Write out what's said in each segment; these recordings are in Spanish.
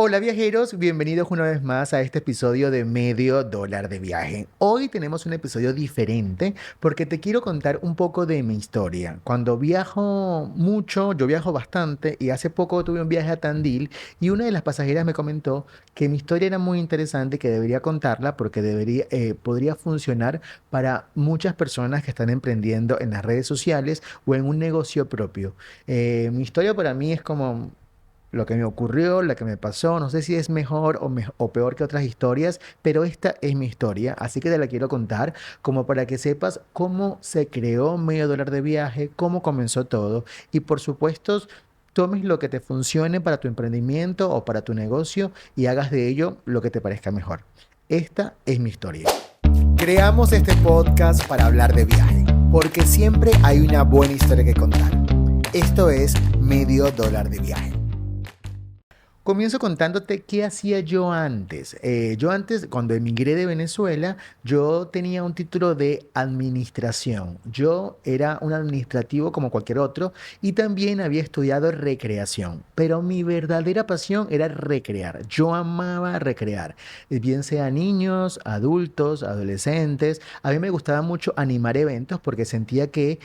Hola viajeros, bienvenidos una vez más a este episodio de Medio Dólar de Viaje. Hoy tenemos un episodio diferente porque te quiero contar un poco de mi historia. Cuando viajo mucho, yo viajo bastante y hace poco tuve un viaje a Tandil y una de las pasajeras me comentó que mi historia era muy interesante y que debería contarla porque podría funcionar para muchas personas que están emprendiendo en las redes sociales o en un negocio propio. Mi historia para mí es como lo que me ocurrió, lo que me pasó. No sé si es mejor o peor que otras historias, pero esta es mi historia, así que te la quiero contar como para que sepas cómo se creó Medio Dólar de Viaje, cómo comenzó todo y por supuesto tomes lo que te funcione para tu emprendimiento o para tu negocio y hagas de ello lo que te parezca mejor. Esta es mi historia. Creamos este podcast para hablar de viaje, porque siempre hay una buena historia que contar. Esto es Medio Dólar de Viaje. Comienzo contándote qué hacía yo antes. Yo antes, cuando emigré de Venezuela, yo tenía un título de administración. Yo era un administrativo como cualquier otro y también había estudiado recreación. Pero mi verdadera pasión era recrear. Yo amaba recrear, bien sea niños, adultos, adolescentes. A mí me gustaba mucho animar eventos porque sentía que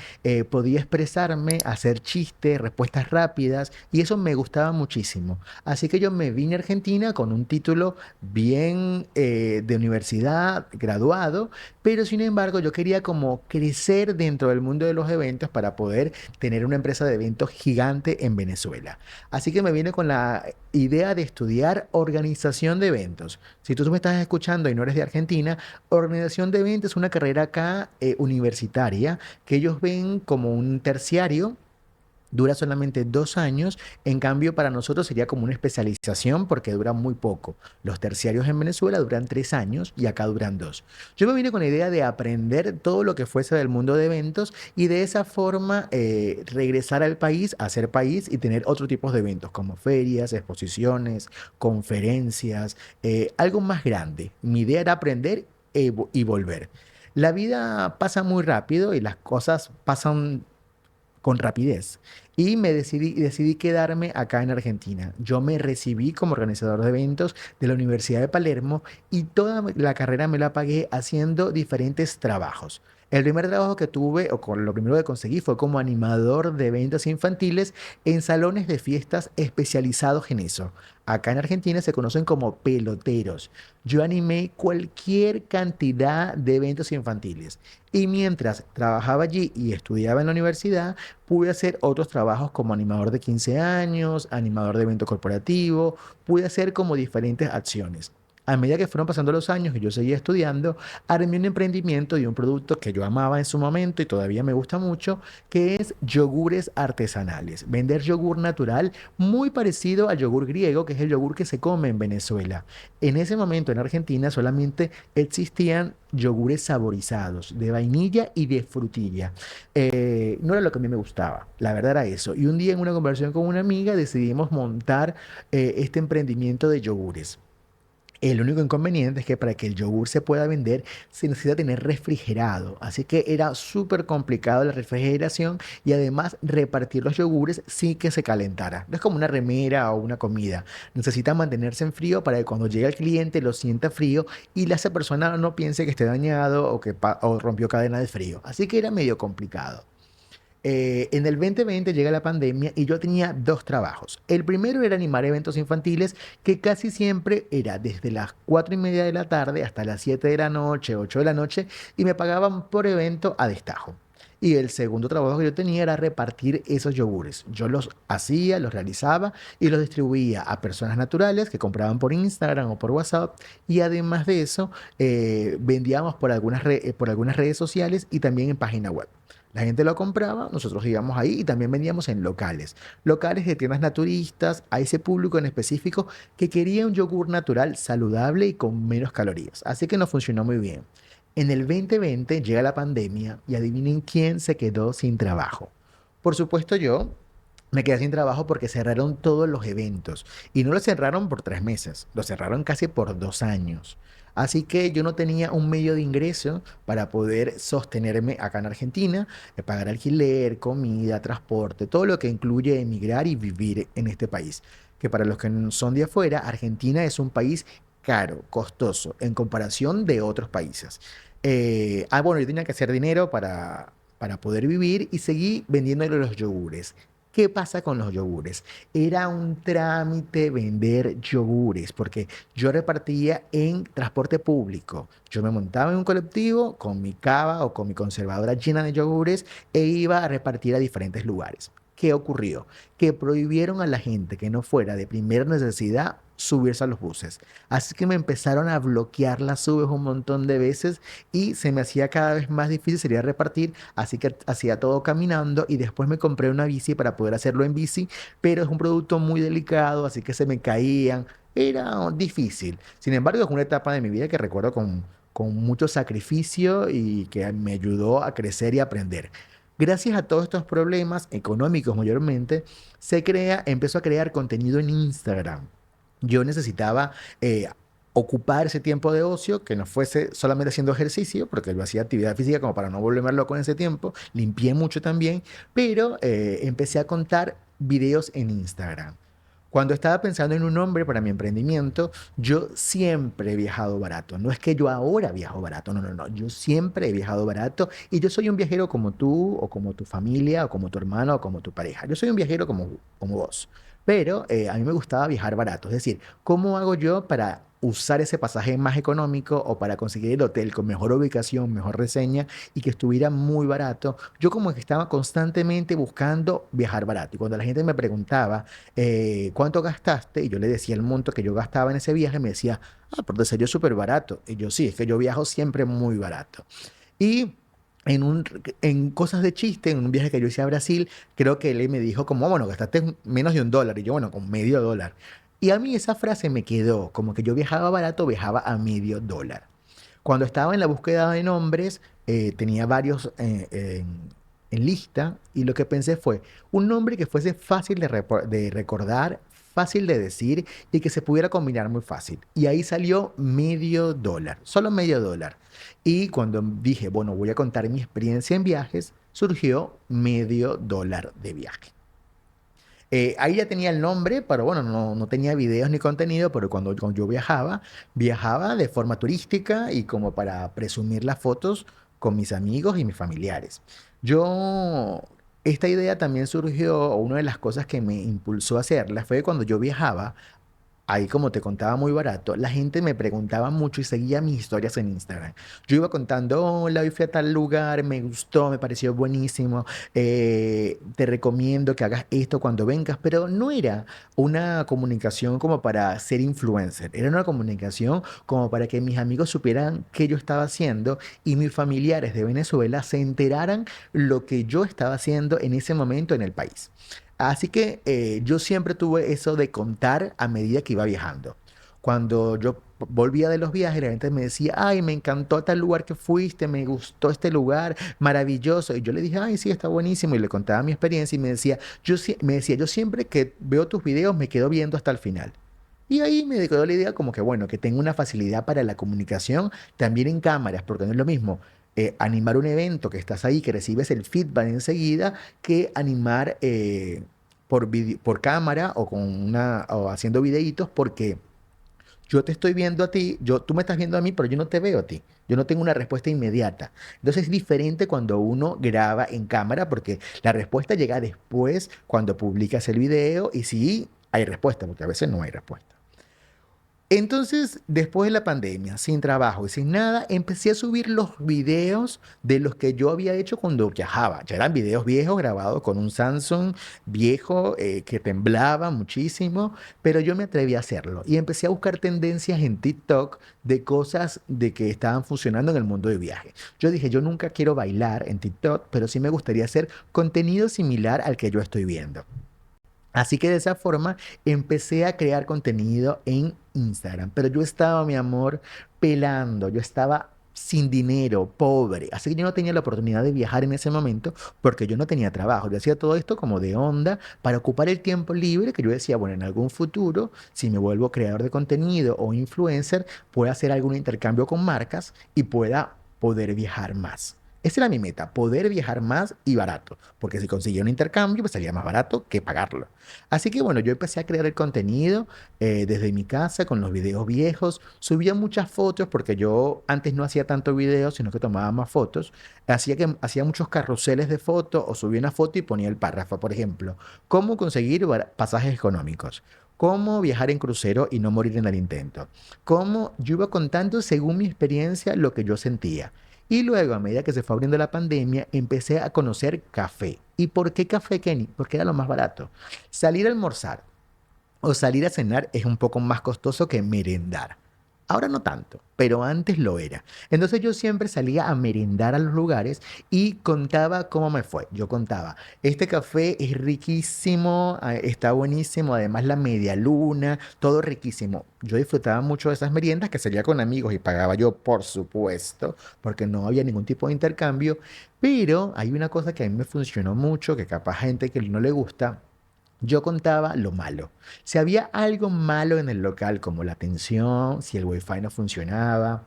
podía expresarme, hacer chistes, respuestas rápidas y eso me gustaba muchísimo. Así que yo me vine a Argentina con un título bien de universidad, graduado, pero sin embargo yo quería como crecer dentro del mundo de los eventos para poder tener una empresa de eventos gigante en Venezuela. Así que me vine con la idea de estudiar organización de eventos. Si tú me estás escuchando y no eres de Argentina, organización de eventos es una carrera acá universitaria que ellos ven como un terciario. Dura solamente 2 años, en cambio para nosotros sería como una especialización porque dura muy poco. Los terciarios en Venezuela duran 3 años y acá duran dos. Yo me vine con la idea de aprender todo lo que fuese del mundo de eventos y de esa forma regresar al país, hacer país y tener otro tipo de eventos como ferias, exposiciones, conferencias, algo más grande. Mi idea era aprender y volver. La vida pasa muy rápido y las cosas pasan con rapidez. Y decidí quedarme acá en Argentina. Yo me recibí como organizador de eventos de la Universidad de Palermo y toda la carrera me la pagué haciendo diferentes trabajos. El primer trabajo que tuve, o con lo primero que conseguí, fue como animador de eventos infantiles en salones de fiestas especializados en eso. Acá en Argentina se conocen como peloteros. Yo animé cualquier cantidad de eventos infantiles. Y mientras trabajaba allí y estudiaba en la universidad, pude hacer otros trabajos como animador de 15 años, animador de evento corporativo, pude hacer como diferentes acciones. A medida que fueron pasando los años y yo seguía estudiando, armé un emprendimiento y un producto que yo amaba en su momento y todavía me gusta mucho, que es yogures artesanales. Vender yogur natural muy parecido al yogur griego, que es el yogur que se come en Venezuela. En ese momento en Argentina solamente existían yogures saborizados de vainilla y de frutilla. No era lo que a mí me gustaba, la verdad era eso. Y un día en una conversación con una amiga decidimos montar este emprendimiento de yogures. El único inconveniente es que para que el yogur se pueda vender se necesita tener refrigerado, así que era súper complicado la refrigeración y además repartir los yogures sin que se calentara. No es como una remera o una comida, necesita mantenerse en frío para que cuando llegue el cliente lo sienta frío y esa persona no piense que esté dañado o rompió cadena de frío, así que era medio complicado. En el 2020 llega la pandemia y yo tenía dos trabajos. El primero era animar eventos infantiles que casi siempre era desde las 4:30 de la tarde hasta las 7 de la noche, 8 de la noche y me pagaban por evento a destajo. Y el segundo trabajo que yo tenía era repartir esos yogures. Yo los hacía, los realizaba y los distribuía a personas naturales que compraban por Instagram o por WhatsApp. Y además de eso, vendíamos por algunas redes sociales y también en página web. La gente lo compraba, nosotros íbamos ahí y también vendíamos en locales. Locales de tiendas naturistas, a ese público en específico que quería un yogur natural, saludable y con menos calorías. Así que nos funcionó muy bien. En el 2020 llega la pandemia y adivinen quién se quedó sin trabajo. Por supuesto yo me quedé sin trabajo porque cerraron todos los eventos y no lo cerraron por 3 meses, lo cerraron casi por 2 años. Así que yo no tenía un medio de ingreso para poder sostenerme acá en Argentina, pagar alquiler, comida, transporte, todo lo que incluye emigrar y vivir en este país. que para los que son de afuera, Argentina es un país caro, costoso, en comparación de otros países. Bueno, yo tenía que hacer dinero para poder vivir y seguí vendiéndole los yogures. ¿Qué pasa con los yogures? Era un trámite vender yogures, porque yo repartía en transporte público. Yo me montaba en un colectivo con mi cava o con mi conservadora llena de yogures e iba a repartir a diferentes lugares. ¿Qué ocurrió? Que prohibieron a la gente que no fuera de primera necesidad subirse a los buses. Así que me empezaron a bloquear las subes un montón de veces y se me hacía cada vez más difícil salir a repartir, así que hacía todo caminando y después me compré una bici para poder hacerlo en bici, pero es un producto muy delicado, así que se me caían, era difícil. Sin embargo, es una etapa de mi vida que recuerdo con mucho sacrificio y que me ayudó a crecer y aprender. Gracias a todos estos problemas económicos mayormente, empezó a crear contenido en Instagram. Yo necesitaba ocupar ese tiempo de ocio, que no fuese solamente haciendo ejercicio, porque lo hacía actividad física como para no volverme loco en ese tiempo, limpié mucho también, pero empecé a contar videos en Instagram. Cuando estaba pensando en un nombre para mi emprendimiento, yo siempre he viajado barato. No es que yo ahora viajo barato, no, no, no. Yo siempre he viajado barato y yo soy un viajero como tú, o como tu familia, o como tu hermano, o como tu pareja. Yo soy un viajero como vos. Pero a mí me gustaba viajar barato. Es decir, ¿cómo hago yo para usar ese pasaje más económico o para conseguir el hotel con mejor ubicación, mejor reseña y que estuviera muy barato? Yo como que estaba constantemente buscando viajar barato. Y cuando la gente me preguntaba, ¿cuánto gastaste? Y yo le decía el monto que yo gastaba en ese viaje, me decía, ah, pero te salió súper barato. Y yo sí, es que yo viajo siempre muy barato. Y en cosas de chiste, en un viaje que yo hice a Brasil, creo que él me dijo como, bueno, gastaste menos de $1. Y yo, bueno, con medio dólar. Y a mí esa frase me quedó, como que yo viajaba barato, viajaba a medio dólar. Cuando estaba en la búsqueda de nombres, tenía varios en lista y lo que pensé fue un nombre que fuese fácil de recordar, fácil de decir y que se pudiera combinar muy fácil. Y ahí salió medio dólar, solo medio dólar. Y cuando dije, bueno, voy a contar mi experiencia en viajes, surgió medio dólar de viaje. Ahí ya tenía el nombre, pero bueno, no tenía videos ni contenido, pero cuando yo viajaba, viajaba de forma turística y como para presumir las fotos con mis amigos y mis familiares. Yo, esta idea también surgió, o una de las cosas que me impulsó a hacerla fue cuando yo viajaba. Ahí, como te contaba, muy barato, la gente me preguntaba mucho y seguía mis historias en Instagram. Yo iba contando, hola, hoy fui a tal lugar, me gustó, me pareció buenísimo, te recomiendo que hagas esto cuando vengas, pero no era una comunicación como para ser influencer, era una comunicación como para que mis amigos supieran qué yo estaba haciendo y mis familiares de Venezuela se enteraran lo que yo estaba haciendo en ese momento en el país. Así que yo siempre tuve eso de contar a medida que iba viajando. Cuando yo volvía de los viajes, la gente me decía, ay, me encantó tal lugar que fuiste, me gustó este lugar, maravilloso. Y yo le dije, ay, sí, está buenísimo. Y le contaba mi experiencia y me decía, yo siempre que veo tus videos me quedo viendo hasta el final. Y ahí me quedó la idea como que, bueno, que tengo una facilidad para la comunicación también en cámaras, porque no es lo mismo animar un evento que estás ahí, que recibes el feedback enseguida, que animar por cámara o o haciendo videitos, porque yo te estoy viendo a ti, tú me estás viendo a mí, pero yo no te veo a ti. Yo no tengo una respuesta inmediata. Entonces es diferente cuando uno graba en cámara, porque la respuesta llega después cuando publicas el video y sí hay respuesta, porque a veces no hay respuesta. Entonces, después de la pandemia, sin trabajo y sin nada, empecé a subir los videos de los que yo había hecho cuando viajaba. Ya eran videos viejos grabados con un Samsung viejo que temblaba muchísimo, pero yo me atreví a hacerlo y empecé a buscar tendencias en TikTok de cosas de que estaban funcionando en el mundo de viaje. Yo dije, yo nunca quiero bailar en TikTok, pero sí me gustaría hacer contenido similar al que yo estoy viendo. Así que de esa forma empecé a crear contenido en Instagram, pero yo estaba, mi amor, pelando, yo estaba sin dinero, pobre, así que yo no tenía la oportunidad de viajar en ese momento porque yo no tenía trabajo. Yo hacía todo esto como de onda para ocupar el tiempo libre que yo decía, bueno, en algún futuro, si me vuelvo creador de contenido o influencer, pueda hacer algún intercambio con marcas y pueda poder viajar más. Esa era mi meta, poder viajar más y barato, porque si conseguía un intercambio, pues salía más barato que pagarlo. Así que bueno, yo empecé a crear el contenido desde mi casa con los videos viejos, subía muchas fotos porque yo antes no hacía tanto video, sino que tomaba más fotos, hacía muchos carruseles de fotos o subía una foto y ponía el párrafo, por ejemplo, cómo conseguir pasajes económicos. Cómo viajar en crucero y no morir en el intento. Cómo yo iba contando según mi experiencia lo que yo sentía. Y luego, a medida que se fue abriendo la pandemia, empecé a conocer café. ¿Y por qué café, Kenny? Porque era lo más barato. Salir a almorzar o salir a cenar es un poco más costoso que merendar. Ahora no tanto, pero antes lo era. Entonces yo siempre salía a merendar a los lugares y contaba cómo me fue. Yo contaba, este café es riquísimo, está buenísimo, además la media luna, todo riquísimo. Yo disfrutaba mucho de esas meriendas que salía con amigos y pagaba yo, por supuesto, porque no había ningún tipo de intercambio. Pero hay una cosa que a mí me funcionó mucho, que capaz gente que no le gusta. Yo contaba lo malo. Si había algo malo en el local, como la atención, si el wifi no funcionaba,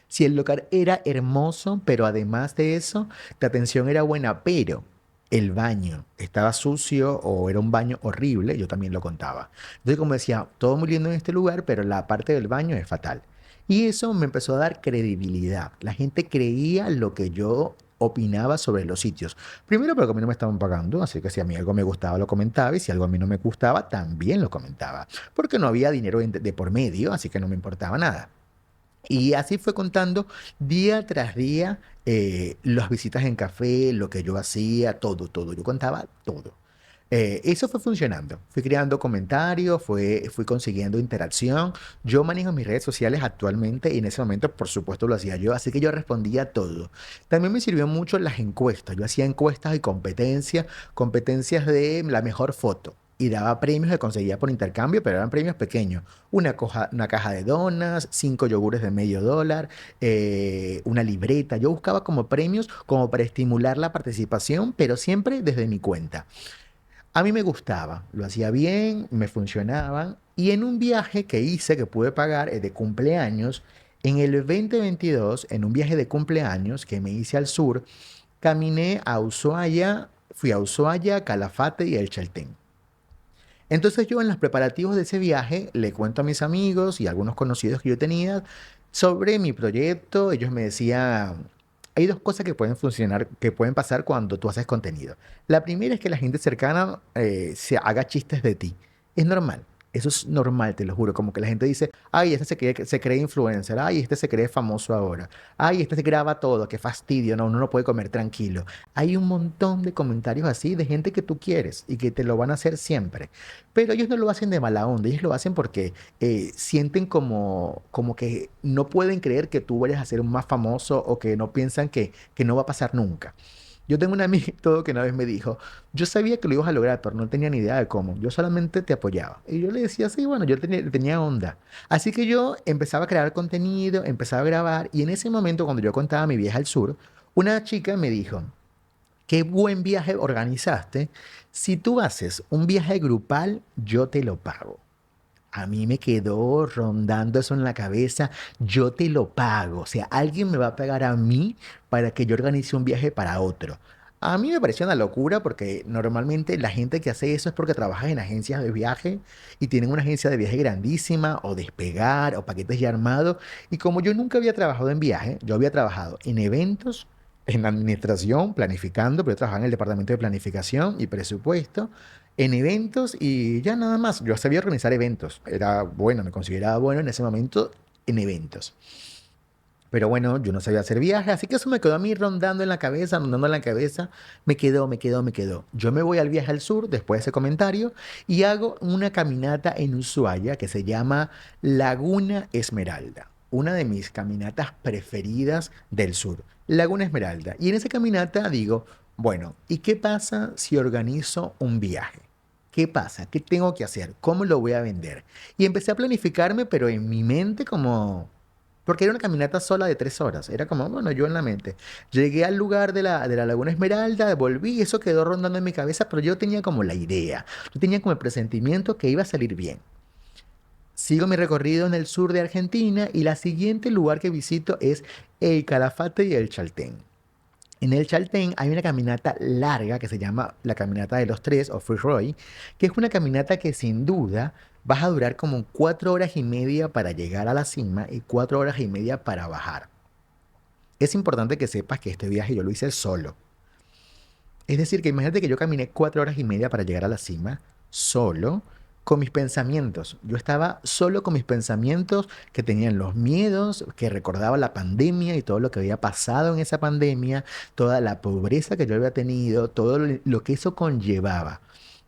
si el local era hermoso, pero además de eso, la atención era buena, pero el baño estaba sucio o era un baño horrible, yo también lo contaba. Entonces, como decía, todo muy lindo en este lugar, pero la parte del baño es fatal. Y eso me empezó a dar credibilidad. La gente creía lo que yo opinaba sobre los sitios. Primero porque a mí no me estaban pagando, así que si a mí algo me gustaba lo comentaba y si algo a mí no me gustaba también lo comentaba, porque no había dinero de por medio, así que no me importaba nada. Y así fue contando día tras día las visitas en café, lo que yo hacía, todo, todo. Yo contaba todo. Eso fue funcionando. Fui creando comentarios, fui consiguiendo interacción. Yo manejo mis redes sociales actualmente y en ese momento, por supuesto, lo hacía yo. Así que yo respondía todo. También me sirvió mucho las encuestas. Yo hacía encuestas y competencias, competencias de la mejor foto. Y daba premios que conseguía por intercambio, pero eran premios pequeños. Una caja de donas, 5 yogures de $0,5, una libreta. Yo buscaba como premios como para estimular la participación, pero siempre desde mi cuenta. A mí me gustaba, lo hacía bien, me funcionaban. Y en un viaje que hice, que pude pagar, de cumpleaños, en el 2022, en un viaje de cumpleaños que me hice al sur, caminé a Ushuaia, fui a Ushuaia, Calafate y El Chaltén. Entonces yo en los preparativos de ese viaje le cuento a mis amigos y a algunos conocidos que yo tenía sobre mi proyecto. Ellos me decían, hay dos cosas que pueden funcionar, que pueden pasar cuando tú haces contenido. La primera es que la gente cercana se haga chistes de ti. Es normal. Eso es normal, te lo juro. Como que la gente dice, ay, este se cree influencer, ay, este se cree famoso ahora, ay, este se graba todo, qué fastidio, no, uno no puede comer tranquilo. Hay un montón de comentarios así de gente que tú quieres y que te lo van a hacer siempre. Pero ellos no lo hacen de mala onda, ellos lo hacen porque sienten como que no pueden creer que tú vayas a ser un más famoso o que no piensan que no va a pasar nunca. Yo tengo un amigo que una vez me dijo, yo sabía que lo ibas a lograr, pero no tenía ni idea de cómo. Yo solamente te apoyaba. Y yo le decía, sí, bueno, yo tenía onda. Así que yo empezaba a crear contenido, empezaba a grabar, y en ese momento, cuando yo contaba mi viaje al sur, una chica me dijo, qué buen viaje organizaste. Si tú haces un viaje grupal, yo te lo pago. A mí me quedó rondando eso en la cabeza. Yo te lo pago. O sea, alguien me va a pagar a mí para que yo organice un viaje para otro. A mí me pareció una locura porque normalmente la gente que hace eso es porque trabaja en agencias de viaje y tienen una agencia de viaje grandísima o despegar o paquetes ya armados. Y como yo nunca había trabajado en viaje, yo había trabajado en eventos, en administración, planificando, pero yo trabajaba en el departamento de planificación y presupuesto en eventos y ya nada más. Yo sabía organizar eventos. Era bueno, me consideraba bueno en ese momento en eventos. Pero bueno, yo no sabía hacer viajes, así que eso me quedó a mí rondando en la cabeza, rondando en la cabeza. Me quedó. Yo me voy al viaje al sur después de ese comentario y hago una caminata en Ushuaia que se llama Laguna Esmeralda. Una de mis caminatas preferidas del sur, Laguna Esmeralda. Y en esa caminata digo, bueno, ¿y qué pasa si organizo un viaje? ¿Qué pasa? ¿Qué tengo que hacer? ¿Cómo lo voy a vender? Y empecé a planificarme, pero en mi mente como... Porque era una caminata sola de 3 horas. Era como, bueno, yo en la mente. Llegué al lugar de la Laguna Esmeralda, volví, eso quedó rondando en mi cabeza, pero yo tenía como la idea. Yo tenía como el presentimiento que iba a salir bien. Sigo mi recorrido en el sur de Argentina y la siguiente lugar que visito es el Calafate y el Chaltén. En el Chaltén hay una caminata larga que se llama la Caminata de los Tres o Free Roy, que es una caminata que sin duda vas a durar como 4 horas y media para llegar a la cima y 4 horas y media para bajar. Es importante que sepas que este viaje yo lo hice solo. Es decir, que imagínate que yo caminé 4 horas y media para llegar a la cima, solo, con mis pensamientos. Yo estaba solo con mis pensamientos que tenían los miedos, que recordaba la pandemia y todo lo que había pasado en esa pandemia, toda la pobreza que yo había tenido, todo lo que eso conllevaba.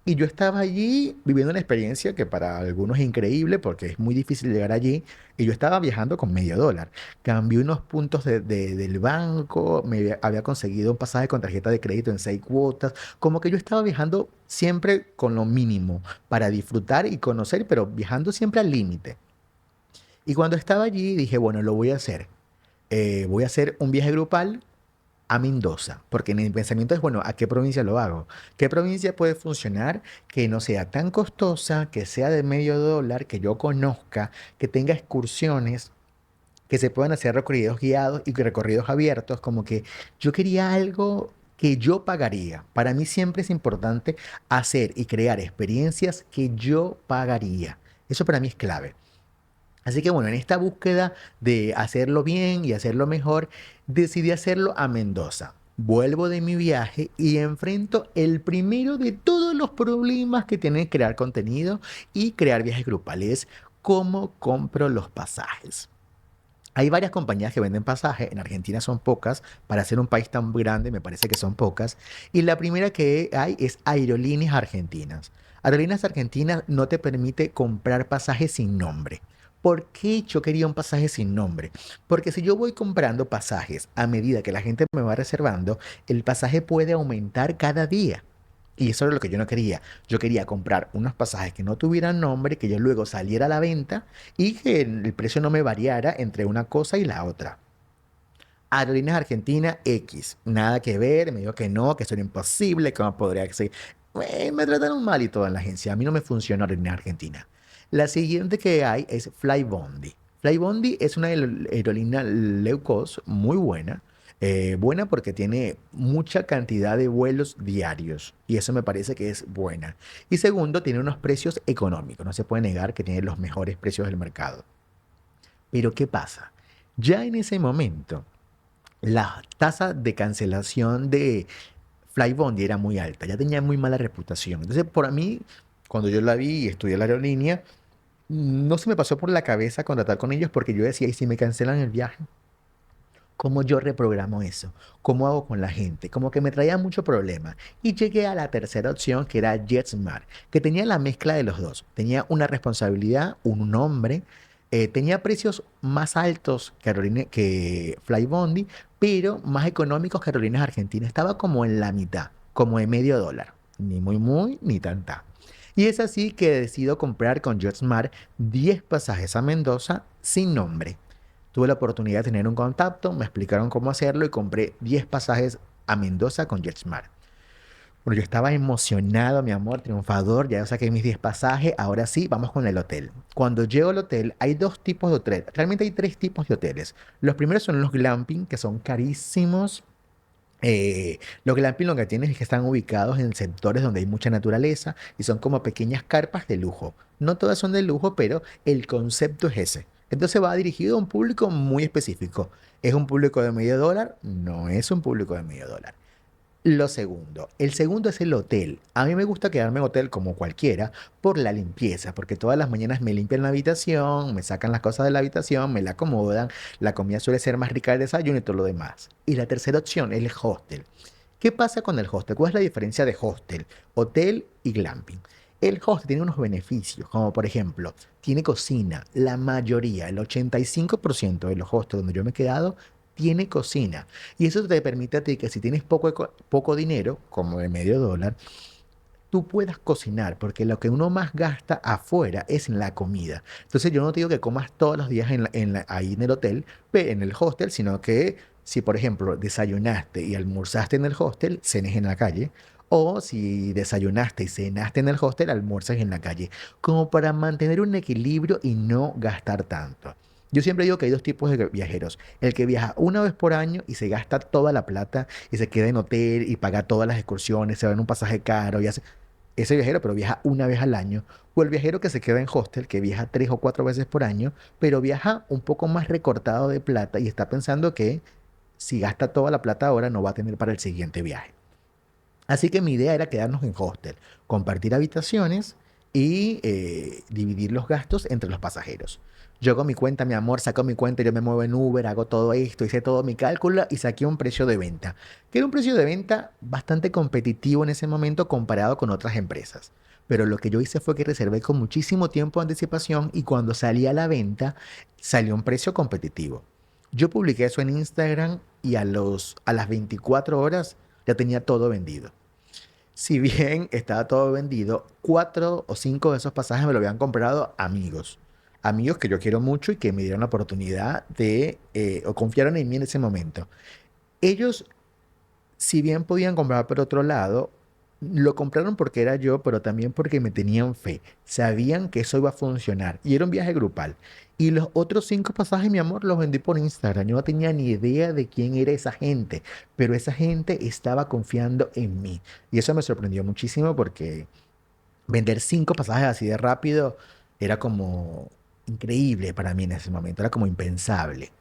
Y yo estaba allí viviendo una experiencia que para algunos es increíble porque es muy difícil llegar allí. Y yo estaba viajando con medio dólar. Cambié unos puntos del banco, había conseguido un pasaje con tarjeta de crédito en 6 cuotas. Como que yo estaba viajando siempre con lo mínimo para disfrutar y conocer, pero viajando siempre al límite. Y cuando estaba allí dije, bueno, lo voy a hacer. Voy a hacer un viaje grupal a Mendoza, porque en mi pensamiento es, bueno, ¿a qué provincia lo hago? ¿Qué provincia puede funcionar que no sea tan costosa, que sea de medio dólar, que yo conozca, que tenga excursiones, que se puedan hacer recorridos guiados y recorridos abiertos? Como que yo quería algo que yo pagaría. Para mí siempre es importante hacer y crear experiencias que yo pagaría. Eso para mí es clave. Así que bueno, en esta búsqueda de hacerlo bien y hacerlo mejor, decidí hacerlo a Mendoza. Vuelvo de mi viaje y enfrento el primero de todos los problemas que tiene crear contenido y crear viajes grupales: cómo compro los pasajes. Hay varias compañías que venden pasajes, en Argentina son pocas, para ser un país tan grande me parece que son pocas, y la primera que hay es Aerolíneas Argentinas. Aerolíneas Argentinas no te permite comprar pasajes sin nombre. ¿Por qué yo quería un pasaje sin nombre? Porque si yo voy comprando pasajes a medida que la gente me va reservando, el pasaje puede aumentar cada día. Y eso era lo que yo no quería. Yo quería comprar unos pasajes que no tuvieran nombre, que yo luego saliera a la venta y que el precio no me variara entre una cosa y la otra. Aerolíneas Argentina X, nada que ver, me dijo que no, que eso era imposible, que no podría ser. Me trataron mal y todo en la agencia. A mí no me funcionó Aerolíneas Argentina. La siguiente que hay es Flybondi. Flybondi es una aerolínea low cost muy buena. Buena porque tiene mucha cantidad de vuelos diarios y eso me parece que es buena. Y segundo, tiene unos precios económicos. No se puede negar que tiene los mejores precios del mercado. Pero ¿qué pasa? Ya en ese momento la tasa de cancelación de Flybondi era muy alta, ya tenía muy mala reputación. Entonces, por mí, cuando yo la vi y estudié la aerolínea, no se me pasó por la cabeza contratar con ellos porque yo decía, ¿y si me cancelan el viaje? ¿Cómo yo reprogramo eso? ¿Cómo hago con la gente? Como que me traía mucho problema. Y llegué a la tercera opción, que era JetSmart, que tenía la mezcla de los dos. Tenía una responsabilidad, un nombre, tenía precios más altos que Flybondi, pero más económicos que Aerolíneas Argentinas. Estaba como en la mitad, como de medio dólar. Ni muy, muy, ni tanta. Y es así que decido comprar con JetSmart 10 pasajes a Mendoza sin nombre. Tuve la oportunidad de tener un contacto, me explicaron cómo hacerlo y compré 10 pasajes a Mendoza con JetSmart. Bueno, yo estaba emocionado, mi amor, triunfador, ya saqué mis 10 pasajes, ahora sí, vamos con el hotel. Cuando llego al hotel, hay dos tipos de hotel, realmente hay tres tipos de hoteles. Los primeros son los glamping, que son carísimos. Los glamping lo que tienen es que están ubicados en sectores donde hay mucha naturaleza y son como pequeñas carpas de lujo. No todas son de lujo, pero el concepto es ese. Entonces va dirigido a un público muy específico. ¿Es un público de medio dólar? No es un público de medio dólar. Lo segundo, el segundo es el hotel. A mí me gusta quedarme en hotel como cualquiera por la limpieza, porque todas las mañanas me limpian la habitación, me sacan las cosas de la habitación, me la acomodan, la comida suele ser más rica del desayuno y todo lo demás. Y la tercera opción es el hostel. ¿Qué pasa con el hostel? ¿Cuál es la diferencia de hostel, hotel y glamping? El hostel tiene unos beneficios, como por ejemplo, tiene cocina. La mayoría, el 85% de los hostels donde yo me he quedado, tiene cocina. Y eso te permite a ti que si tienes poco dinero, como de medio dólar, tú puedas cocinar, porque lo que uno más gasta afuera es en la comida. Entonces yo no te digo que comas todos los días ahí en el hotel, en el hostel, sino que si por ejemplo desayunaste y almorzaste en el hostel, cenes en la calle, o si desayunaste y cenaste en el hostel, almuerzas en la calle, como para mantener un equilibrio y no gastar tanto. Yo siempre digo que hay dos tipos de viajeros. El que viaja una vez por año y se gasta toda la plata y se queda en hotel y paga todas las excursiones, se va en un pasaje caro y hace... Ese viajero, pero viaja una vez al año. O el viajero que se queda en hostel, que viaja 3 o 4 veces por año, pero viaja un poco más recortado de plata y está pensando que si gasta toda la plata ahora no va a tener para el siguiente viaje. Así que mi idea era quedarnos en hostel, compartir habitaciones y dividir los gastos entre los pasajeros. Yo con mi cuenta, mi amor, saco mi cuenta, yo me muevo en Uber, hago todo esto, hice todo mi cálculo y saqué un precio de venta, que era un precio de venta bastante competitivo en ese momento comparado con otras empresas. Pero lo que yo hice fue que reservé con muchísimo tiempo de anticipación y cuando salía a la venta salió un precio competitivo. Yo publiqué eso en Instagram y a las 24 horas ya tenía todo vendido. Si bien estaba todo vendido, 4 o 5 de esos pasajes me lo habían comprado amigos. Amigos que yo quiero mucho y que me dieron la oportunidad o confiaron en mí en ese momento. Ellos, si bien podían comprar por otro lado, lo compraron porque era yo, pero también porque me tenían fe. Sabían que eso iba a funcionar. Y era un viaje grupal. Y los otros 5 pasajes, mi amor, los vendí por Instagram. Yo no tenía ni idea de quién era esa gente, pero esa gente estaba confiando en mí. Y eso me sorprendió muchísimo porque vender 5 pasajes así de rápido era como increíble para mí en ese momento. Era como impensable.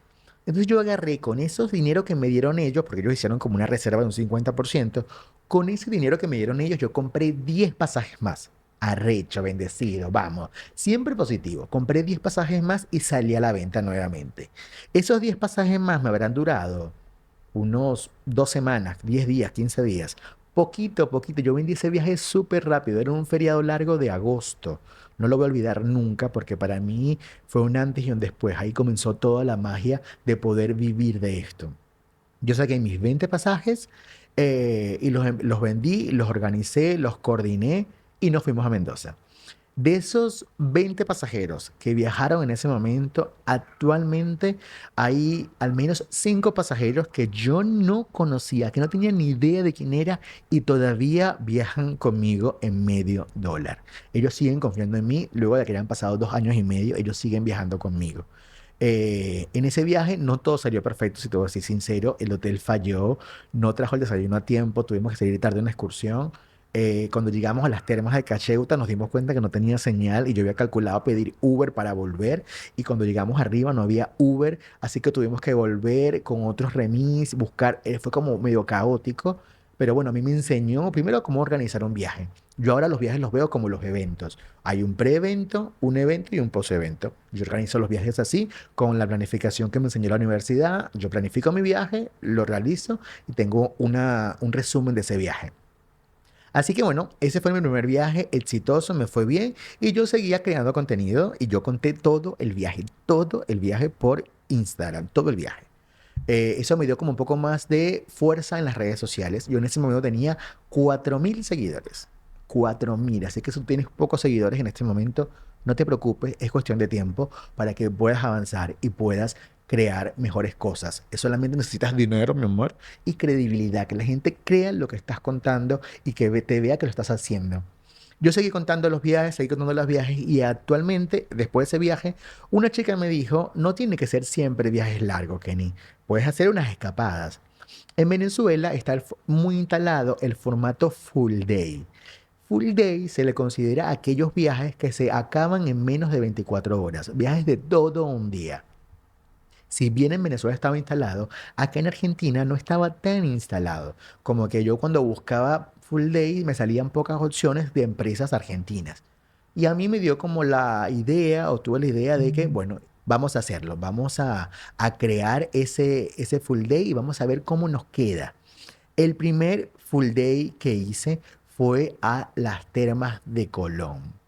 Entonces yo agarré con esos dinero que me dieron ellos, porque ellos hicieron como una reserva de un 50%, con ese dinero que me dieron ellos yo compré 10 pasajes más. Arrecho, bendecido, vamos. Siempre positivo. Compré 10 pasajes más y salí a la venta nuevamente. Esos 10 pasajes más me habrán durado unos 2 semanas, 10 días, 15 días. Poquito a poquito. Yo vendí ese viaje súper rápido. Era un feriado largo de agosto. No lo voy a olvidar nunca porque para mí fue un antes y un después. Ahí comenzó toda la magia de poder vivir de esto. Yo saqué mis 20 pasajes y los vendí, los organicé, los coordiné y nos fuimos a Mendoza. De esos 20 pasajeros que viajaron en ese momento, actualmente hay al menos 5 pasajeros que yo no conocía, que no tenía ni idea de quién era y todavía viajan conmigo en $0.50. Ellos siguen confiando en mí, luego de que ya han pasado 2 años y medio, ellos siguen viajando conmigo. En ese viaje no todo salió perfecto, si te voy a decir sincero, el hotel falló, no trajo el desayuno a tiempo, tuvimos que salir tarde de una excursión. Cuando llegamos a las termas de Cacheuta nos dimos cuenta que no tenía señal y yo había calculado pedir Uber para volver y cuando llegamos arriba no había Uber, así que tuvimos que volver con otros remis, buscar, fue como medio caótico, pero bueno, a mí me enseñó primero cómo organizar un viaje. Yo ahora los viajes los veo como los eventos. Hay un pre-evento, un evento y un post-evento. Yo organizo los viajes así, con la planificación que me enseñó la universidad. Yo planifico mi viaje, lo realizo y tengo un resumen de ese viaje. Así que bueno, ese fue mi primer viaje exitoso, me fue bien y yo seguía creando contenido y yo conté todo el viaje por Instagram, todo el viaje. Eso me dio como un poco más de fuerza en las redes sociales. Yo en ese momento tenía 4.000 seguidores. 4.000. Así que si tú tienes pocos seguidores en este momento, no te preocupes, es cuestión de tiempo para que puedas avanzar y puedas crear mejores cosas. Solamente necesitas dinero, mi amor, y credibilidad, que la gente crea lo que estás contando y que te vea que lo estás haciendo. Yo seguí contando los viajes, seguí contando los viajes y actualmente, después de ese viaje, una chica me dijo, no tiene que ser siempre viajes largos, Kenny, puedes hacer unas escapadas. En Venezuela está muy instalado el formato full day. Full day se le considera a aquellos viajes que se acaban en menos de 24 horas, viajes de todo un día. Si bien en Venezuela estaba instalado, acá en Argentina no estaba tan instalado. Como que yo cuando buscaba full day me salían pocas opciones de empresas argentinas. Y a mí me dio como la idea, o tuve la idea de que, bueno, vamos a hacerlo, vamos a crear ese full day y vamos a ver cómo nos queda. El primer full day que hice fue a las termas de Colón.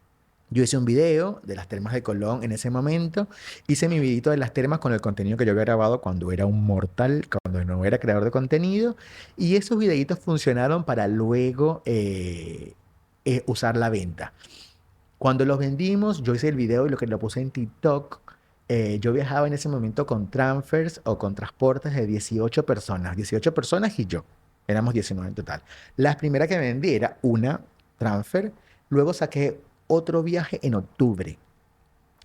Yo hice un video de las termas de Colón en ese momento. Hice mi videito de las termas con el contenido que yo había grabado cuando era un mortal, cuando no era creador de contenido. Y esos videitos funcionaron para luego usar la venta. Cuando los vendimos, yo hice el video y lo que lo puse en TikTok. Yo viajaba en ese momento con transfers o con transportes de 18 personas. 18 personas y yo. Éramos 19 en total. La primera que vendí era una transfer. Luego saqué otro viaje en octubre.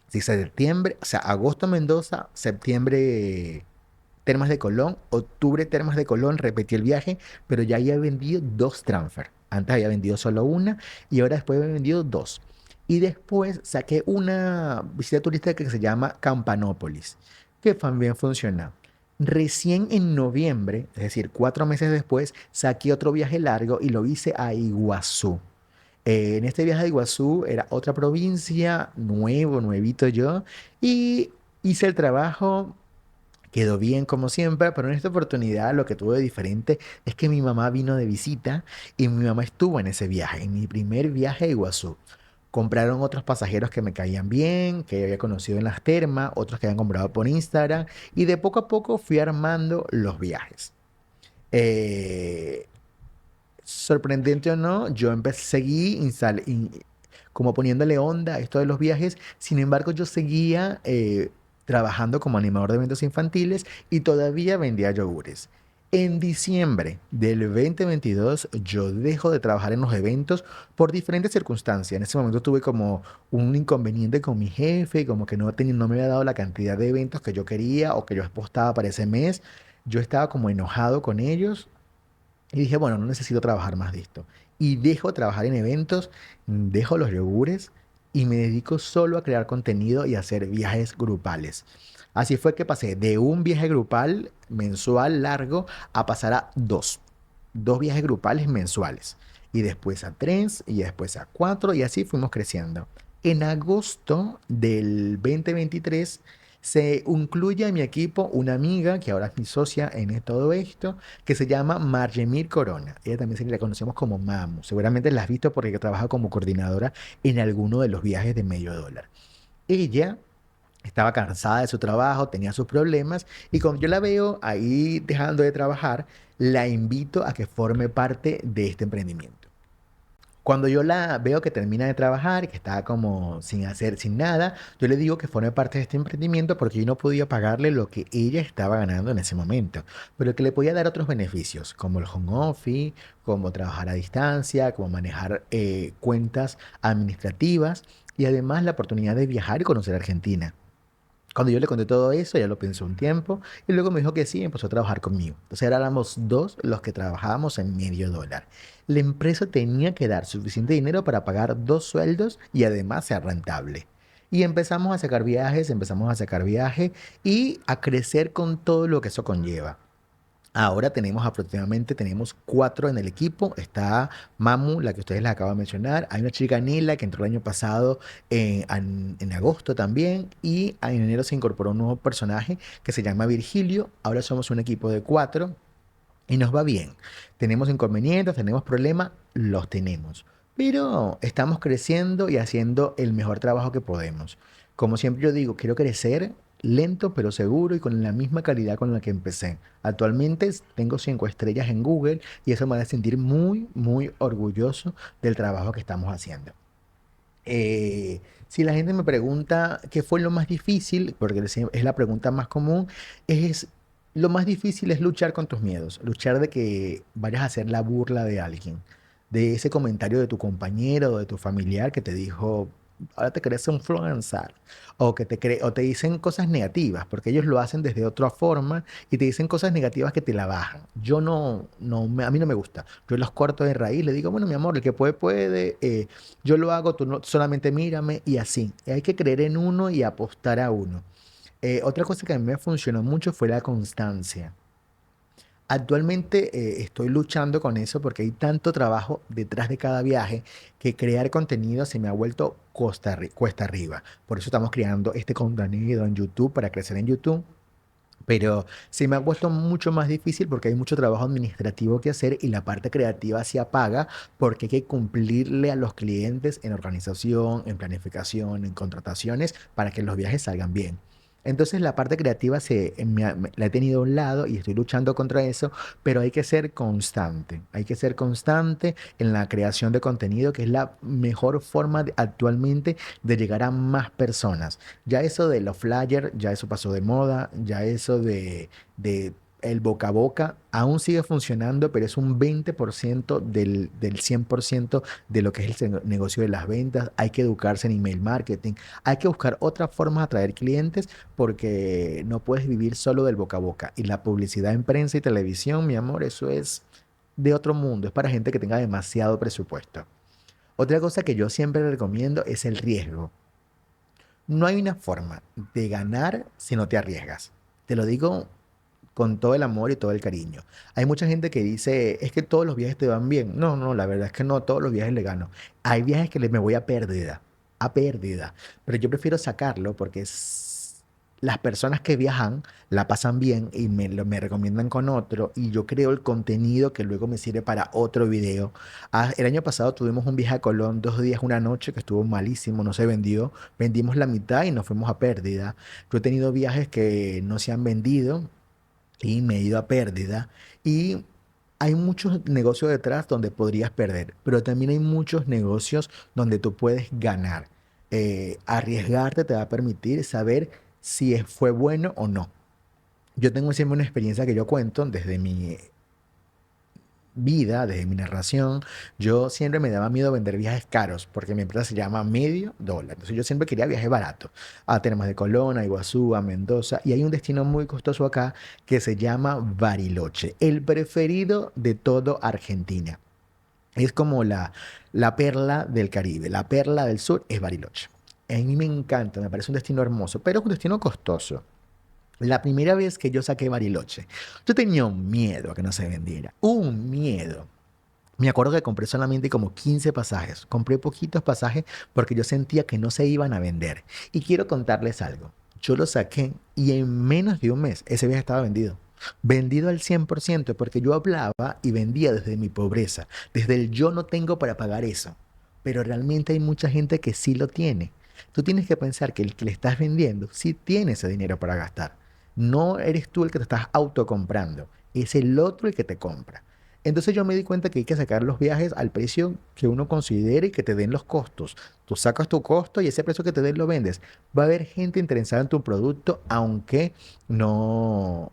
Sí, septiembre, o sea, agosto Mendoza, septiembre Termas de Colón, octubre Termas de Colón, repetí el viaje, pero ya había vendido dos transfer. Antes había vendido solo una y ahora después había vendido dos. Y después saqué una visita turística que se llama Campanópolis, que también funciona. Recién en noviembre, es decir, 4 meses después, saqué otro viaje largo y lo hice a Iguazú. En este viaje de Iguazú era otra provincia, nuevito yo, y hice el trabajo. Quedó bien como siempre, pero en esta oportunidad lo que tuve de diferente es que mi mamá vino de visita y mi mamá estuvo en ese viaje, en mi primer viaje a Iguazú. Compraron otros pasajeros que me caían bien, que había conocido en las termas, otros que habían comprado por Instagram, y de poco a poco fui armando los viajes. Eh, Sorprendente o no, yo empecé, seguí como poniéndole onda a esto de los viajes. Sin embargo, yo seguía trabajando como animador de eventos infantiles y todavía vendía yogures. En diciembre del 2022 yo dejo de trabajar en los eventos por diferentes circunstancias. En ese momento tuve como un inconveniente con mi jefe, como que no me había dado la cantidad de eventos que yo quería o que yo apostaba para ese mes. Yo estaba como enojado con ellos y dije, bueno, no necesito trabajar más de esto. Y dejo de trabajar en eventos, dejo los yogures y me dedico solo a crear contenido y a hacer viajes grupales. Así fue que pasé de un viaje grupal mensual largo a pasar a dos viajes grupales mensuales. Y después a tres, y después a cuatro, y así fuimos creciendo. En agosto del 2023 se incluye a mi equipo una amiga que ahora es mi socia en todo esto, que se llama Margemir Corona. Ella también se la conocemos como Mamu. Seguramente la has visto porque trabaja como coordinadora en alguno de los viajes de medio dólar. Ella estaba cansada de su trabajo, tenía sus problemas y cuando yo la veo ahí dejando de trabajar, la invito a que forme parte de este emprendimiento. Cuando yo la veo que termina de trabajar y que está como sin hacer, sin nada, yo le digo que forme parte de este emprendimiento porque yo no podía pagarle lo que ella estaba ganando en ese momento, pero que le podía dar otros beneficios, como el home office, como trabajar a distancia, como manejar cuentas administrativas y además la oportunidad de viajar y conocer Argentina. Cuando yo le conté todo eso, ella lo pensó un tiempo y luego me dijo que sí, empezó a trabajar conmigo. Entonces ahora éramos dos los que trabajábamos en medio dólar. La empresa tenía que dar suficiente dinero para pagar dos sueldos y además ser rentable. Y empezamos a sacar viajes y a crecer con todo lo que eso conlleva. Ahora tenemos cuatro en el equipo. Está Mamu, la que ustedes les acabo de mencionar. Hay una chica Nila que entró el año pasado en agosto también. Y en enero se incorporó un nuevo personaje que se llama Virgilio. Ahora somos un equipo de cuatro y nos va bien. Tenemos inconvenientes, tenemos problemas, los tenemos. Pero estamos creciendo y haciendo el mejor trabajo que podemos. Como siempre yo digo, quiero crecer lento pero seguro y con la misma calidad con la que empecé. Actualmente tengo 5 estrellas en Google y eso me hace sentir muy orgulloso del trabajo que estamos haciendo. Si la gente me pregunta qué fue lo más difícil, porque es la pregunta más común, es lo más difícil es luchar con tus miedos, luchar de que vayas a hacer la burla de alguien, de ese comentario de tu compañero o de tu familiar que te dijo, ahora te crees influencer, o te dicen cosas negativas, porque ellos lo hacen desde otra forma y te dicen cosas negativas que te la bajan. Yo a mí no me gusta. Yo los corto de raíz, le digo, bueno, mi amor, el que puede, puede. Yo lo hago, tú no, solamente mírame y así. Hay que creer en uno y apostar a uno. Otra cosa que a mí me funcionó mucho fue la constancia. Actualmente estoy luchando con eso porque hay tanto trabajo detrás de cada viaje que crear contenido se me ha vuelto cuesta arriba. Por eso estamos creando este contenido en YouTube para crecer en YouTube. Pero se me ha puesto mucho más difícil porque hay mucho trabajo administrativo que hacer y la parte creativa se apaga porque hay que cumplirle a los clientes en organización, en planificación, en contrataciones para que los viajes salgan bien. Entonces la parte creativa la he tenido a un lado y estoy luchando contra eso, pero hay que ser constante. Hay que ser constante en la creación de contenido, que es la mejor forma actualmente de llegar a más personas. Ya eso de los flyers, ya eso pasó de moda, ya eso de el boca a boca aún sigue funcionando, pero es un 20% del 100% de lo que es el negocio de las ventas. Hay que educarse en email marketing, hay que buscar otras formas de atraer clientes porque no puedes vivir solo del boca a boca. Y la publicidad en prensa y televisión, mi amor, eso es de otro mundo, es para gente que tenga demasiado presupuesto. Otra cosa que yo siempre recomiendo es el riesgo. No hay una forma de ganar si no te arriesgas. Te lo digo con todo el amor y todo el cariño. Hay mucha gente que dice, es que todos los viajes te van bien. No, no, la verdad es que no todos los viajes le gano. Hay viajes que me voy a pérdida, a pérdida. Pero yo prefiero sacarlo porque las personas que viajan la pasan bien y me recomiendan con otro y yo creo el contenido que luego me sirve para otro video. El año pasado tuvimos un viaje a Colón, 2 días, una noche, que estuvo malísimo, no se vendió. Vendimos la mitad y nos fuimos a pérdida. Yo he tenido viajes que no se han vendido y me he ido a pérdida. Y hay muchos negocios detrás donde podrías perder, pero también hay muchos negocios donde tú puedes ganar. Arriesgarte te va a permitir saber si fue bueno o no. Yo tengo siempre una experiencia que yo cuento desde mi vida, desde mi narración. Yo siempre me daba miedo vender viajes caros porque mi empresa se llama Medio Dólar. Entonces yo siempre quería viajes baratos a Termas de Colón, a Iguazú, a Mendoza. Y hay un destino muy costoso acá que se llama Bariloche, el preferido de todo Argentina. Es como la perla del Caribe, la perla del sur es Bariloche. A mí me encanta, me parece un destino hermoso, pero es un destino costoso. La primera vez que yo saqué Bariloche, yo tenía un miedo a que no se vendiera, un miedo. Me acuerdo que compré solamente como 15 pasajes, compré poquitos pasajes porque yo sentía que no se iban a vender. Y quiero contarles algo, yo lo saqué y en menos de un mes ese viaje estaba vendido. Vendido al 100% porque yo hablaba y vendía desde mi pobreza, desde el yo no tengo para pagar eso. Pero realmente hay mucha gente que sí lo tiene. Tú tienes que pensar que el que le estás vendiendo sí tiene ese dinero para gastar. No eres tú el que te estás autocomprando, es el otro el que te compra. Entonces yo me di cuenta que hay que sacar los viajes al precio que uno considere y que te den los costos. Tú sacas tu costo y ese precio que te den lo vendes. Va a haber gente interesada en tu producto aunque no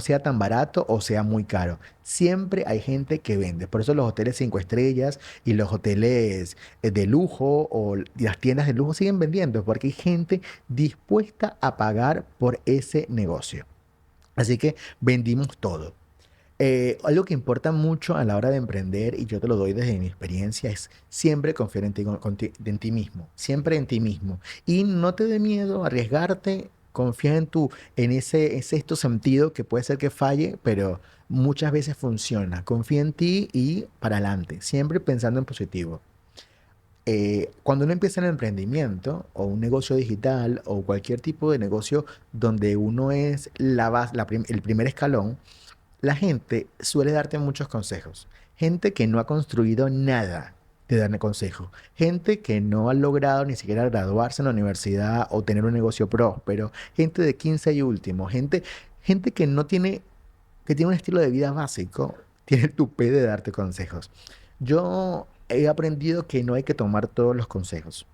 sea tan barato o sea muy caro. Siempre hay gente que vende. Por eso los hoteles 5 estrellas y los hoteles de lujo o las tiendas de lujo siguen vendiendo porque hay gente dispuesta a pagar por ese negocio. Así que vendimos todo. Algo que importa mucho a la hora de emprender, y yo te lo doy desde mi experiencia, es siempre confiar en ti, en ti mismo, siempre en ti mismo. Y no te dé miedo arriesgarte, confía en ese sexto sentido que puede ser que falle, pero muchas veces funciona. Confía en ti y para adelante, siempre pensando en positivo. Cuando uno empieza en el emprendimiento o un negocio digital o cualquier tipo de negocio donde uno es el primer escalón, la gente suele darte muchos consejos. Gente que no ha construido nada te dan consejos. Gente que no ha logrado ni siquiera graduarse en la universidad o tener un negocio próspero. Gente de 15 y último. Gente que tiene un estilo de vida básico, tiene el tupé de darte consejos. Yo he aprendido que no hay que tomar todos los consejos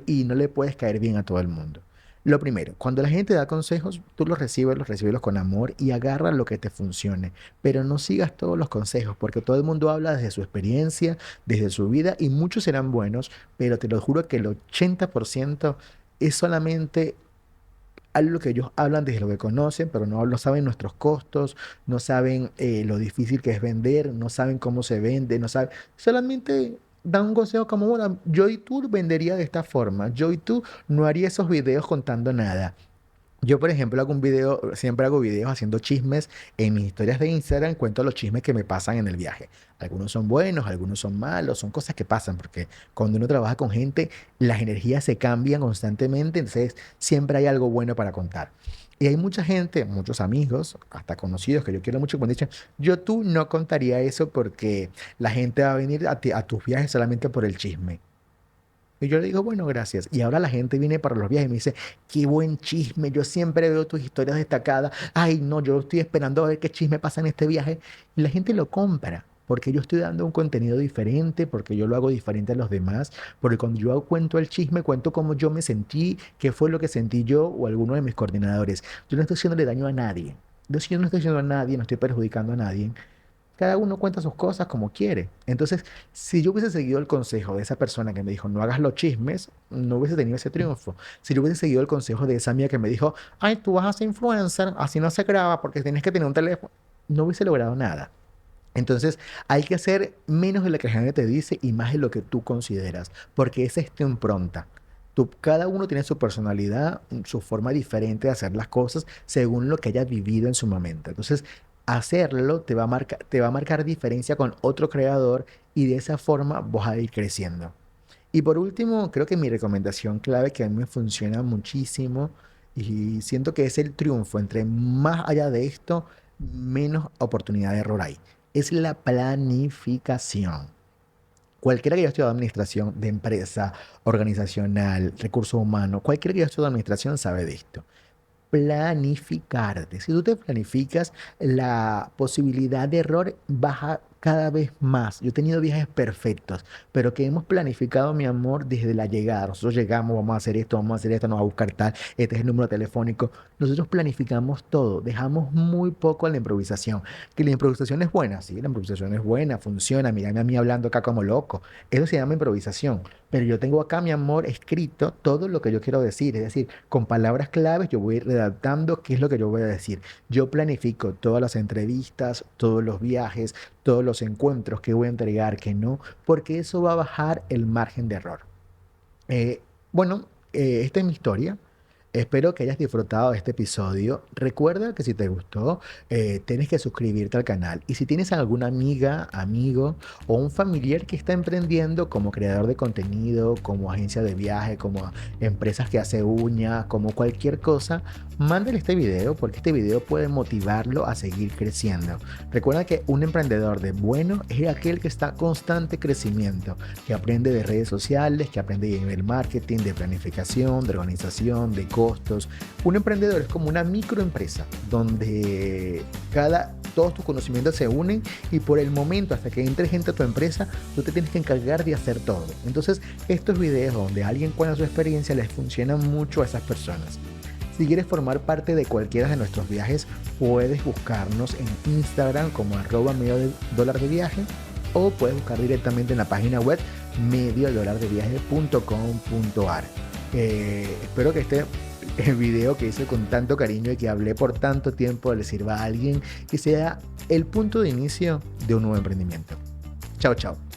y no le puedes caer bien a todo el mundo. Lo primero, cuando la gente da consejos, tú los recibes con amor y agarra lo que te funcione, pero no sigas todos los consejos, porque todo el mundo habla desde su experiencia, desde su vida, y muchos serán buenos, pero te lo juro que el 80% es solamente algo que ellos hablan desde lo que conocen, pero no saben nuestros costos, no saben lo difícil que es vender, no saben cómo se vende, no saben, solamente dan un consejo como, bueno, yo y tú vendería de esta forma, yo y tú no haría esos videos contando nada. Yo, por ejemplo, hago un video, siempre hago videos haciendo chismes en mis historias de Instagram, cuento los chismes que me pasan en el viaje. Algunos son buenos, algunos son malos, son cosas que pasan, porque cuando uno trabaja con gente, las energías se cambian constantemente, entonces siempre hay algo bueno para contar. Y hay mucha gente, muchos amigos, hasta conocidos que yo quiero mucho, que me dicen, yo tú no contaría eso porque la gente va a venir a tus viajes solamente por el chisme. Y yo le digo, bueno, gracias. Y ahora la gente viene para los viajes y me dice, qué buen chisme, yo siempre veo tus historias destacadas. Ay, no, yo estoy esperando a ver qué chisme pasa en este viaje. Y la gente lo compra, porque yo estoy dando un contenido diferente, porque yo lo hago diferente a los demás, porque cuando yo cuento el chisme, cuento cómo yo me sentí, qué fue lo que sentí yo o alguno de mis coordinadores. Yo no estoy haciéndole daño a nadie. Entonces yo no estoy diciendo a nadie, no estoy perjudicando a nadie. Cada uno cuenta sus cosas como quiere. Entonces, si yo hubiese seguido el consejo de esa persona que me dijo, no hagas los chismes, no hubiese tenido ese triunfo. Si yo hubiese seguido el consejo de esa amiga que me dijo, ay, tú vas a ser influencer, así no se graba porque tienes que tener un teléfono, no hubiese logrado nada. Entonces, hay que hacer menos de lo que la gente te dice y más de lo que tú consideras, porque esa es tu impronta. Cada uno tiene su personalidad, su forma diferente de hacer las cosas según lo que haya vivido en su momento. Entonces, hacerlo te va a marcar diferencia con otro creador y de esa forma vas a ir creciendo. Y por último, creo que mi recomendación clave que a mí me funciona muchísimo y siento que es el triunfo entre más allá de esto, menos oportunidad de error hay. Es la planificación. Cualquiera que haya estudiado administración de empresa, organizacional, recursos humanos, cualquiera que haya estudiado administración sabe de esto. Planificarte. Si tú te planificas, la posibilidad de error baja cada vez más. Yo he tenido viajes perfectos, pero que hemos planificado, mi amor, desde la llegada. Nosotros llegamos, vamos a hacer esto, nos va a buscar tal, este es el número telefónico. Nosotros planificamos todo, dejamos muy poco a la improvisación. Que la improvisación es buena, sí, la improvisación es buena, funciona. Mírame a mí hablando acá como loco. Eso se llama improvisación. Pero yo tengo acá, mi amor, escrito todo lo que yo quiero decir. Es decir, con palabras claves yo voy redactando qué es lo que yo voy a decir. Yo planifico todas las entrevistas, todos los viajes, todos los encuentros que voy a entregar, que no, porque eso va a bajar el margen de error. Eh, bueno, esta es mi historia. Espero que hayas disfrutado de este episodio. Recuerda que si te gustó, tienes que suscribirte al canal. Y si tienes alguna amiga, amigo o un familiar que está emprendiendo como creador de contenido, como agencia de viaje, como empresas que hace uñas, como cualquier cosa, mándale este video porque este video puede motivarlo a seguir creciendo. Recuerda que un emprendedor de bueno es aquel que está en constante crecimiento, que aprende de redes sociales, que aprende de nivel marketing, de planificación, de organización, de costos. Un emprendedor es como una microempresa donde todos tus conocimientos se unen y por el momento hasta que entre gente a tu empresa, tú te tienes que encargar de hacer todo. Entonces, estos videos donde alguien cuenta su experiencia les funcionan mucho a esas personas. Si quieres formar parte de cualquiera de nuestros viajes, puedes buscarnos en Instagram como @medio$de viaje o puedes buscar directamente en la página web mediodolardeviaje.com.ar. Espero que el video que hice con tanto cariño y que hablé por tanto tiempo le sirva a alguien que sea el punto de inicio de un nuevo emprendimiento. Chao, chao.